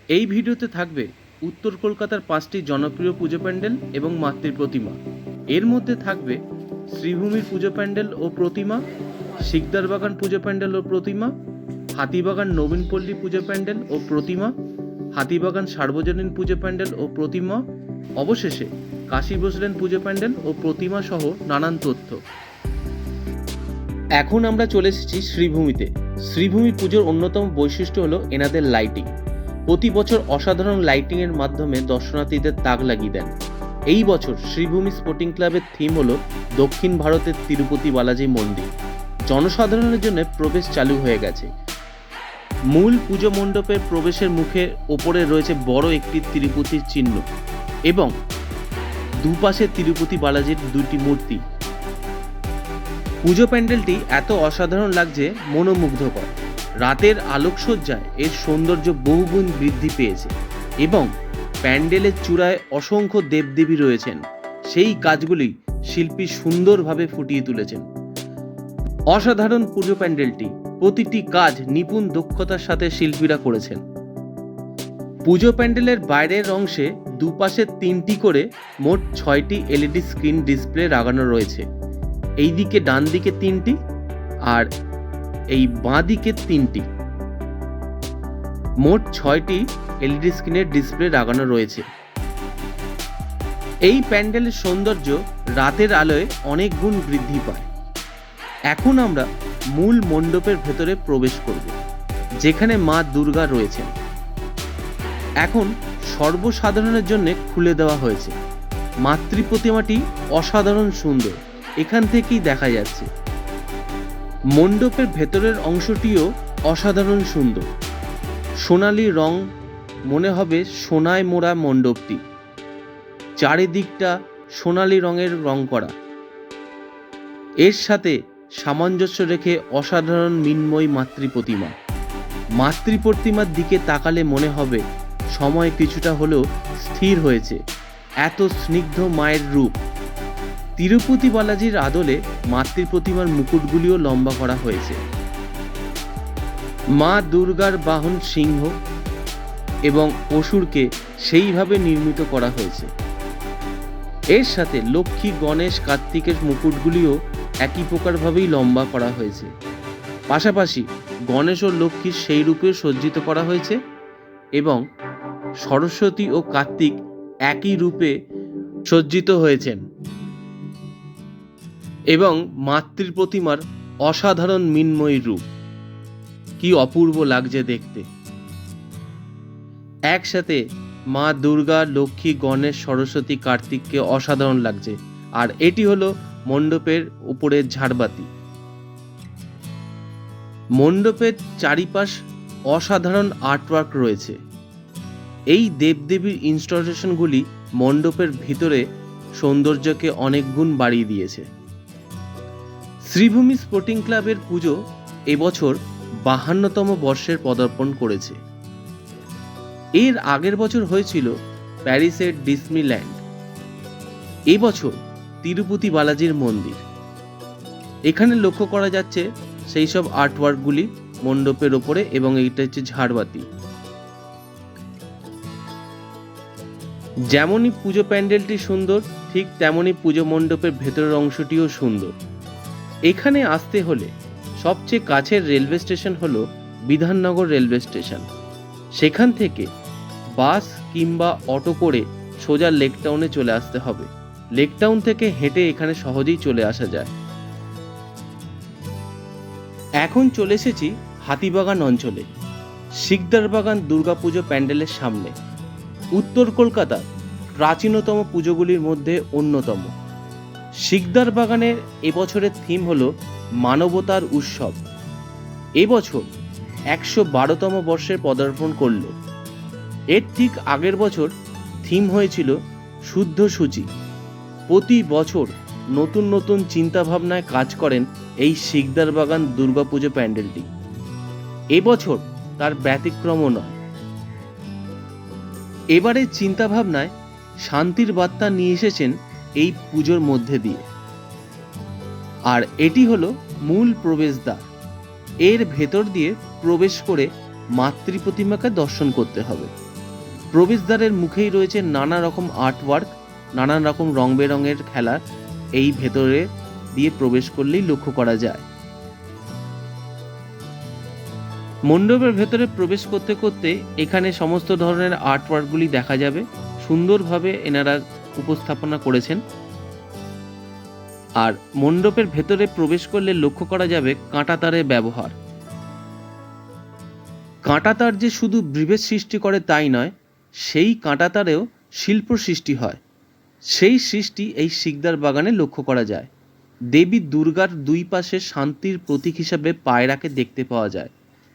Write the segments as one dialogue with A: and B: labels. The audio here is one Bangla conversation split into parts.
A: এই ভিডিওতে থাকবে উত্তর কলকাতার 5টি জনপ্রিয় পুজো প্যান্ডেল এবং মাতৃ প্রতিমা। এর মধ্যে থাকবে শ্রীভূমির পুজো প্যান্ডেল ও প্রতিমা, শিকদারবাগান পুজো প্যান্ডেল ও প্রতিমা, হাতিবাগান নবীনপল্লী পুজো প্যান্ডেল ও প্রতিমা, হাতিবাগান সার্বজনীন পুজো প্যান্ডেল ও প্রতিমা, অবশেষে কাশী বসলেন পুজো প্যান্ডেল ও প্রতিমা সহ নানান তথ্য। এখন আমরা চলে এসেছি শ্রীভূমিতে। শ্রীভূমি পুজোর অন্যতম বৈশিষ্ট্য হলো এনাদের লাইটিং। প্রতি বছর অসাধারণ লাইটিংয়ের মাধ্যমে দর্শনার্থীদের তাক লাগিয়ে দেন। এই বছর শ্রীভূমি স্পোর্টিং ক্লাবের থিম হলো দক্ষিণ ভারতের তিরুপতি বালাজি মন্দির। জনসাধারণের জন্য প্রবেশ চালু হয়ে গেছে। মূল পুজো মণ্ডপের প্রবেশের মুখের ওপরে রয়েছে বড় একটি তিরুপতির চিহ্ন এবং দুপাশে তিরুপতি বালাজির দুটি মূর্তি। পুজো প্যান্ডেলটি এত অসাধারণ লাগছে, মনোমুগ্ধকর। রাতের আলোকসজ্জায় এর সৌন্দর্য বহুগুণ বৃদ্ধি পেয়েছে এবং প্যান্ডেলের চূড়ায় অসংখ্য দেবদেবী রয়েছেন। সেই কাজগুলি শিল্পী সুন্দরভাবে ফুটিয়ে তুলেছেন। অসাধারণ পুজো প্যান্ডেলটি, প্রতিটি কাজ নিপুণ দক্ষতার সাথে শিল্পীরা করেছেন। পুজো প্যান্ডেলের বাইরের অংশে দুপাশে 3টি করে মোট 6টি এলইডি স্ক্রিন ডিসপ্লে লাগানো রয়েছে। এই দিকে ডান দিকে 3টি আর এই বাঁ দিকে 3টি, মোট 6টি এলইডি স্ক্রিনের ডিসপ্লে লাগানো রয়েছে। এই প্যান্ডেলের সৌন্দর্য রাতের আলোয় অনেক গুণ বৃদ্ধি পায়। এখন আমরা মূল মণ্ডপের ভেতরে প্রবেশ করব, যেখানে মা দুর্গা রয়েছেন। এখন সর্বসাধারণের জন্য খুলে দেওয়া হয়েছে। মাতৃ প্রতিমাটি অসাধারণ সুন্দর, এখান থেকেই দেখা যাচ্ছে। মণ্ডপের ভেতরের অংশটিও অসাধারণ সুন্দর। সোনালি রং, মনে হবে সোনায় মোড়া মণ্ডপটি। চারিদিকটা সোনালি রঙের রং করা। এর সাথে সামঞ্জস্য রেখে অসাধারণ মৃন্ময়ী মাতৃ প্রতিমা। মাতৃ প্রতিমার দিকে তাকালে মনে হবে সময় কিছুটা হলেও স্থির হয়েছে, এত স্নিগ্ধ মায়ের রূপ। তিরুপতি বালাজির আদলে মাতৃ প্রতিমার মুকুটগুলিও লম্বা করা হয়েছে। মা দুর্গার বাহন সিংহ এবং অসুরকে সেইভাবে নির্মিত করা হয়েছে। এর সাথে লক্ষ্মী, গণেশ, কার্তিকের মুকুটগুলিও একই প্রকারভাবেই লম্বা করা হয়েছে। পাশাপাশি গণেশ ও লক্ষ্মীর সেই রূপে সজ্জিত করা হয়েছে এবং সরস্বতী ও কার্তিক একই রূপে সজ্জিত হয়েছেন এবং মাতৃ প্রতিমার অসাধারণ মৃন্ময়ী রূপ কি অপূর্ব লাগছে দেখতে। একসাথে মা দুর্গা, লক্ষ্মী, গণেশ, সরস্বতী, কার্তিককে অসাধারণ লাগছে। আর এটি হলো মণ্ডপের উপরের ঝাড়বাতি। মণ্ডপের চারিপাশ অসাধারণ আর্টওয়ার্ক রয়েছে। এই দেবদেবীর ইনস্টলেশনগুলি মণ্ডপের ভিতরে সৌন্দর্যকে অনেক গুণ বাড়িয়ে দিয়েছে। শ্রীভূমি স্পোর্টিং ক্লাবের পুজো এবছর 52তম বর্ষের পদার্পণ করেছে। এর আগের বছর হয়েছিল প্যারিসের ডিসনিল্যান্ড। এবছর তিরুপতি বালাজির মন্দির। এখানে লক্ষ্য করা যাচ্ছে সেই সব আর্টওয়ার্কগুলি মণ্ডপের ওপরে এবং এইটা হচ্ছে ঝাড়বাতি। যেমনই পুজো প্যান্ডেলটি সুন্দর, ঠিক তেমনই পুজো মণ্ডপের ভেতরের অংশটিও সুন্দর। এখানে আসতে হলে সবচেয়ে কাছের রেলওয়ে স্টেশন হলো বিধাননগর রেলওয়ে স্টেশন। সেখান থেকে বাস কিংবা অটো করে সোজা লেক টাউনে চলে আসতে হবে। লেক টাউন থেকে হেঁটে এখানে সহজেই চলে আসা যায়। এখন চলে এসেছি হাতিবাগান অঞ্চলে, শিকদারবাগান দুর্গাপুজো প্যান্ডেলের সামনে। উত্তর কলকাতার প্রাচীনতম পুজোগুলির মধ্যে অন্যতম। শিকদারবাগানের এবছরের থিম হলো মানবতার উৎসব। এবছর 112তম বর্ষের পদার্পণ করল। এর ঠিক আগের বছর থিম হয়েছিল শুদ্ধ সূচি। প্রতি বছর নতুন নতুন চিন্তাভাবনায় কাজ করেন এই শিকদারবাগান দুর্গাপুজো প্যান্ডেলটি। এবছর তার ব্যতিক্রমও নয়। এবারে চিন্তাভাবনায় শান্তির বার্তা নিয়ে এসেছেন এই পুজোর মধ্যে দিয়ে। আর এটি হলো মূল প্রবেশদ্বার। এর ভেতর দিয়ে প্রবেশ করে মাতৃ প্রতিমাকে দর্শন করতে হবে। প্রবেশদ্বারের মুখেই রয়েছে নানা রকম আর্টওয়ার্ক, নানান রকম রং বেরঙের খেলা এই ভেতরে দিয়ে প্রবেশ করলেই লক্ষ্য করা যায়। মণ্ডপের ভেতরে প্রবেশ করতে করতে এখানে সমস্ত ধরনের আর্টওয়ার্কগুলি দেখা যাবে। সুন্দরভাবে এনারা উপস্থাপনা করেছেন। আর মণ্ডপের ভেতরে প্রবেশ করলে লক্ষ্য করা যাবে কাঁটাতারের ব্যবহার। কাঁটাতার যে শুধু বিভেদ সৃষ্টি করে তাই নয়, সেই কাঁটাতারেও শিল্প সৃষ্টি হয়। সেই সৃষ্টি এই শিকদার বাগানে লক্ষ্য করা যায়। দেবী দুর্গার দুই পাশে শান্তির প্রতীক হিসাবে পায়রাকে দেখতে পাওয়া যায়,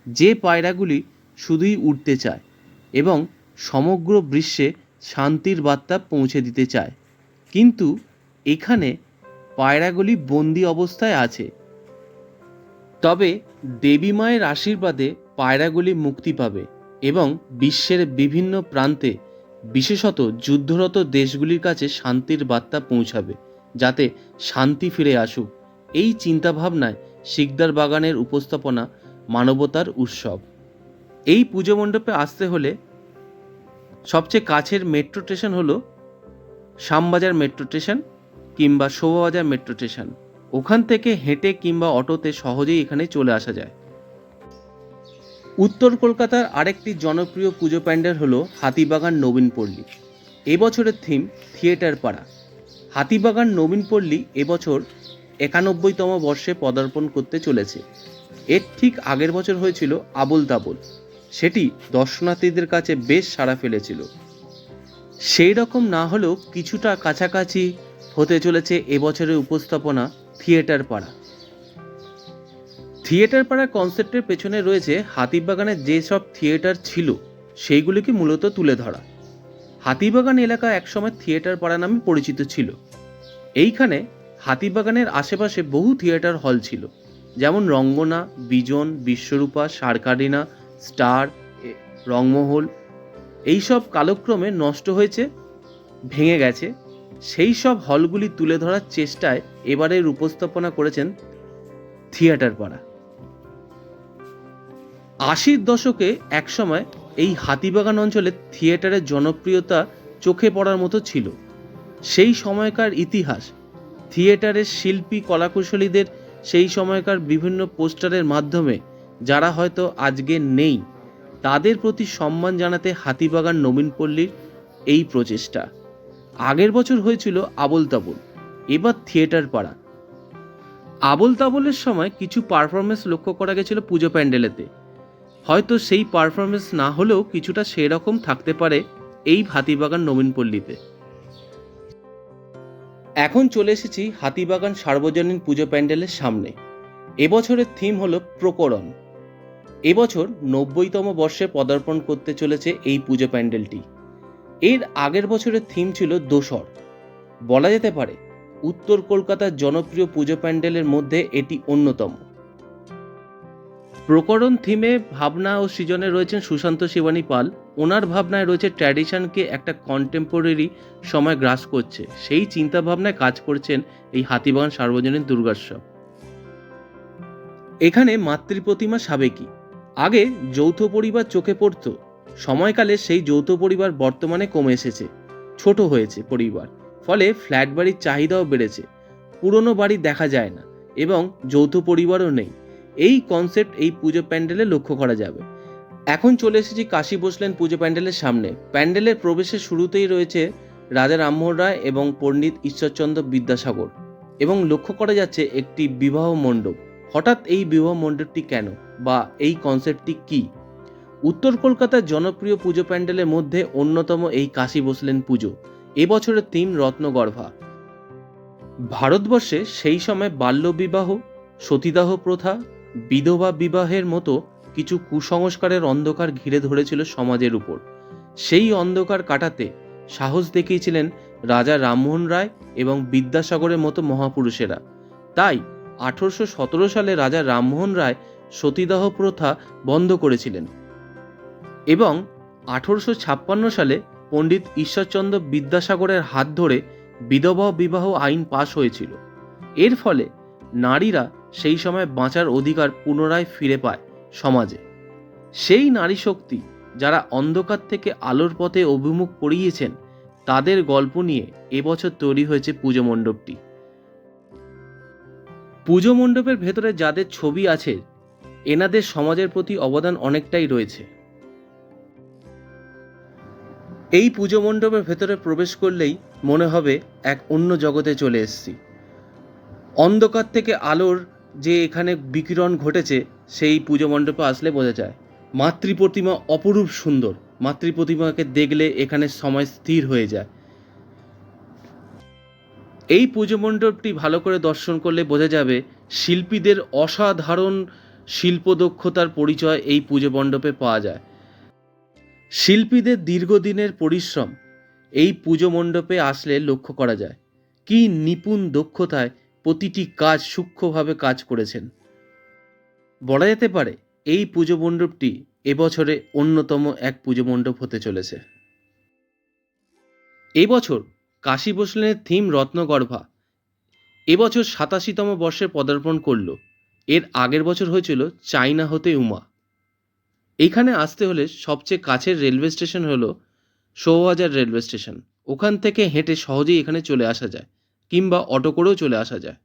A: যে পায়রাগুলি শুধুই উড়তে চায় এবং সমগ্র বিশ্বে শান্তির বার্তা পৌঁছে দিতে চায়। কিন্তু এখানে পায়রাগুলি বন্দি অবস্থায় আছে। তবে দেবী মায়ের আশীর্বাদে পায়রাগুলি মুক্তি পাবে এবং বিশ্বের বিভিন্ন প্রান্তে, বিশেষত যুদ্ধরত দেশগুলির কাছে শান্তির বার্তা পৌঁছাবে, যাতে শান্তি ফিরে আসুক। এই চিন্তাভাবনায় শিকদার বাগানের উপস্থাপনা মানবতার উৎসব। এই পুজো মণ্ডপে আসতে হলে সবচেয়ে কাছের মেট্রো স্টেশন হলো শ্যামবাজার মেট্রো স্টেশন কিংবা শোভাবাজার মেট্রো স্টেশন। ওখান থেকে হেঁটে কিংবা অটোতে সহজেই এখানে চলে আসা যায়। উত্তর কলকাতার আরেকটি জনপ্রিয় পুজো প্যান্ডেল হলো হাতিবাগান নবীনপল্লী। এবছরের থিম থিয়েটার পাড়া। হাতিবাগান নবীনপল্লী এবছর ৯১তম বর্ষে পদার্পণ করতে চলেছে। এর ঠিক আগের বছর হয়েছিল আবোল তাবোল। সেটি দর্শনার্থীদের কাছে বেশ সাড়া ফেলেছিল। সেই রকম না হলেও কিছুটা কাছাকাছি হতে চলেছে এবছরের উপস্থাপনা থিয়েটার পাড়া। থিয়েটার পাড়ার কনসেপ্টের পেছনে রয়েছে হাতিবাগানে যেসব থিয়েটার ছিল সেইগুলিকে মূলত তুলে ধরা। হাতিবাগান এলাকা একসময় থিয়েটার পাড়া নামে পরিচিত ছিল। এইখানে হাতিবাগানের আশেপাশে বহু থিয়েটার হল ছিল, যেমন রঙ্গনা, বিজন, বিশ্বরূপা, সারকারিনা, স্টার, রংমহল। এইসব কালক্রমে নষ্ট হয়েছে, ভেঙে গেছে। সেই সব হলগুলি তুলে ধরার চেষ্টায় এবারের উপস্থাপনা করেছেন থিয়েটার পাড়া। ৮০ দশকে একসময় এই হাতিবাগান অঞ্চলে থিয়েটারের জনপ্রিয়তা চোখে পড়ার মতো ছিল। সেই সময়কার ইতিহাস, থিয়েটারের শিল্পী কলাকুশলীদের সেই সময়কার বিভিন্ন পোস্টারের মাধ্যমে যারা হয়তো আজকে নেই, তাদের প্রতি সম্মান জানাতে হাতিবাগান নবীনপল্লীর এই প্রচেষ্টা। আগের বছর হয়েছিল আবোল তাবোল, এবার থিয়েটার পাড়া। আবোল তাবোলের সময় কিছু পারফরমেন্স লক্ষ্য করা গেছিল পুজো প্যান্ডেলেতে। হয়তো সেই পারফরমেন্স না হলেও কিছুটা সেরকম থাকতে পারে এই হাতিবাগান নবীনপল্লীতে। এখন চলে এসেছি হাতিবাগান সার্বজনীন পুজো প্যান্ডেলের সামনে। এবছরের থিম হলো প্রকরণ। এবছর ৯০তম বর্ষে পদার্পণ করতে চলেছে এই পুজো প্যান্ডেলটি। এর আগের বছরের থিম ছিল দোসর। বলা যেতে পারে উত্তর কলকাতার জনপ্রিয় পুজো প্যান্ডেলের মধ্যে এটি অন্যতম। প্রকরণ থিমে ভাবনা ও সৃজনে রয়েছেন সুশান্ত শিবানী পাল। ওনার ভাবনায় রয়েছে ট্র্যাডিশনকে একটা কন্টেম্পোরারি সময় গ্রাস করছে, সেই চিন্তা ভাবনায় কাজ করছেন এই হাতিবাগান সার্বজনীন দুর্গোৎসব। এখানে মাতৃপ্রতিমা সাবেকি। আগে যৌথ পরিবার চোখে পড়ত, সময়কালে সেই যৌথ পরিবার বর্তমানে কমে এসেছে, ছোট হয়েছে পরিবার, ফলে ফ্ল্যাট বাড়ির চাহিদাও বেড়েছে। পুরনো বাড়ি দেখা যায় না এবং যৌথ পরিবারও নেই। এই কনসেপ্ট এই পুজো প্যান্ডেলে লক্ষ্য করা যাবে। এখন চলে এসেছি কাশী বসলেন পুজো প্যান্ডেলের সামনে। প্যান্ডেলের প্রবেশের শুরুতেই রয়েছে রাজা রামমোহন রায় এবং পণ্ডিত ঈশ্বরচন্দ্র বিদ্যাসাগর, এবং লক্ষ্য করা যাচ্ছে একটি বিবাহ মণ্ডপ। হঠাৎ এই বিবাহ মণ্ডপটি কেন, বা এই কনসেপ্টটি কি? উত্তর কলকাতার জনপ্রিয় পুজো প্যান্ডেলের মধ্যে অন্যতম এই কাশী বসলেন পুজো। এবছরের থিম রত্নগর্ভা। ভারতবর্ষে সেই সময় বাল্যবিবাহ, সতীদাহ প্রথা, বিধবা বিবাহের মতো কিছু কুসংস্কারের অন্ধকার ঘিরে ধরেছিল সমাজের উপর। সেই অন্ধকার কাটাতে সাহস দেখিয়েছিলেন রাজা রামমোহন রায় এবং বিদ্যাসাগরের মতো মহাপুরুষেরা। তাই 1817 সালে রাজা রামমোহন রায় সতীদাহ প্রথা বন্ধ করেছিলেন এবং 1856 সালে পণ্ডিত ঈশ্বরচন্দ্র বিদ্যাসাগরের হাত ধরে বিধবা বিবাহ আইন পাশ হয়েছিল। এর ফলে নারীরা সেই সময় বাঁচার অধিকার পুনরায় ফিরে পায় সমাজে। সেই নারী শক্তি যারা অন্ধকার থেকে আলোর পথে অভিমুখ করিয়েছেন তাদের গল্প নিয়ে এবছর তৈরি হয়েছে পুজো মণ্ডপটি। পুজো মণ্ডপের ভেতরে যাদের ছবি আছে এনাদের সমাজের প্রতি অবদান অনেকটাই রয়েছে। এই পুজো মণ্ডপের ভেতরে প্রবেশ করলেই মনে হবে এক অন্য জগতে চলে এসেছি। অন্ধকার থেকে আলোর যে এখানে বিকিরণ ঘটেছে সেই পুজো মণ্ডপে আসলে বোঝা যায়। মাতৃপ্রতিমা অপরূপ সুন্দর, মাতৃপ্রতিমাকে দেখলে এখানে সময় স্থির হয়ে যায়। এই পুজো মণ্ডপটি ভালো করে দর্শন করলে বোঝা যাবে শিল্পীদের অসাধারণ শিল্পদক্ষতার পরিচয় এই পুজো মণ্ডপে পাওয়া যায়। শিল্পীদের দীর্ঘদিনের পরিশ্রম এই পুজো মণ্ডপে আসলে লক্ষ্য করা যায়। কি নিপুণ দক্ষতায় প্রতিটি কাজ সূক্ষ্মভাবে কাজ করেছেন। বলা যেতে পারে এই পুজো মণ্ডপটি এবছরে অন্যতম এক পুজো মণ্ডপ হতে চলেছে। এবছর কাশী বসলেনের থিম রত্নগর্ভা এবছর 87তম বর্ষে পদার্পণ করল। এর আগের বছর হয়েছিল চাইনা হতে উমা। এইখানে আসতে হলে সবচেয়ে কাছের রেলওয়ে স্টেশন হলো শোভাবাজার রেলওয়ে স্টেশন। ওখান থেকে হেঁটে সহজেই এখানে চলে আসা যায়, কিংবা অটো করেও চলে আসা যায়।